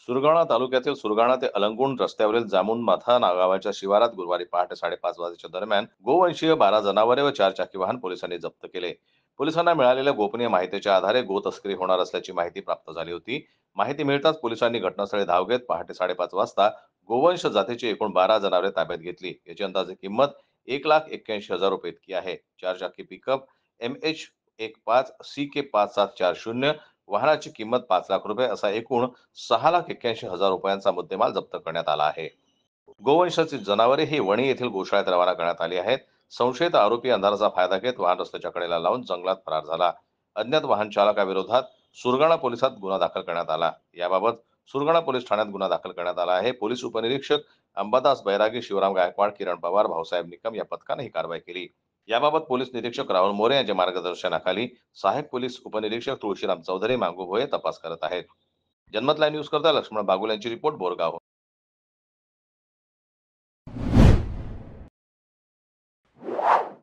सुरगाणा तालुक्यातील सुरगाणा ते अलंगुण रस्त्यावरील जामुन माथा गावाच्या शिवारात गुरुवारी पहाटे 5:30 वाजेच्या दरम्यान गोवंशीय 12 जनावरे व 4 चाकी वाहन पोलिसांनी जप्त केले. पोलिसांना मिळालेल्या गोपनीय माहितीच्या आधारे गो तस्करी होणार असल्याची माहिती प्राप्त झाली होती. माहिती मिळताच पोलिसांनी घटनास्थळी धाव घेत पहाटे 5:30 वाजता गोवंश जातीची एकूण 12 जनावरे ताब्यात घेतली. याची अंदाजे किंमत 1,81,000 रुपये इतकी आहे. 4 चाकी पिकअप MH15 CK5740 वाहनाची किंमत 5 लाख रुपये असा एकूण 6,81,000 रुपयांचा मुद्देमाल जप्त करण्यात आला आहे. गोवंशाची जनावरे ही वणी येथील गोशाळेत रवाना करण्यात आली आहेत. संशयित आरोपी अंधाराचा फायदा घेत वाहन रस्त्याच्या कडेला लावून जंगलात फरार झाला. अज्ञात वाहन चालकाविरोधात सुरगाणा पोलिसात गुन्हा दाखल करण्यात आला. याबाबत सुरगाणा पोलीस ठाण्यात गुन्हा दाखल करण्यात आला आहे. पोलीस उपनिरीक्षक अंबादास बैरागी, शिवराम गायकवाड, किरण पवार, भाऊसाहेब निकम या पथकाने ही कारवाई केली. याबाबत पोलीस निरीक्षक राहुल मोरे यांच्या मार्गदर्शनाखाली सहाय्यक पोलीस उपनिरीक्षक तुळशीराम चौधरी, मांगू भोये तपास करत आहेत. जन्मत लाईव्ह न्यूज करता लक्ष्मण बागुल यांची रिपोर्ट, बोरगाव.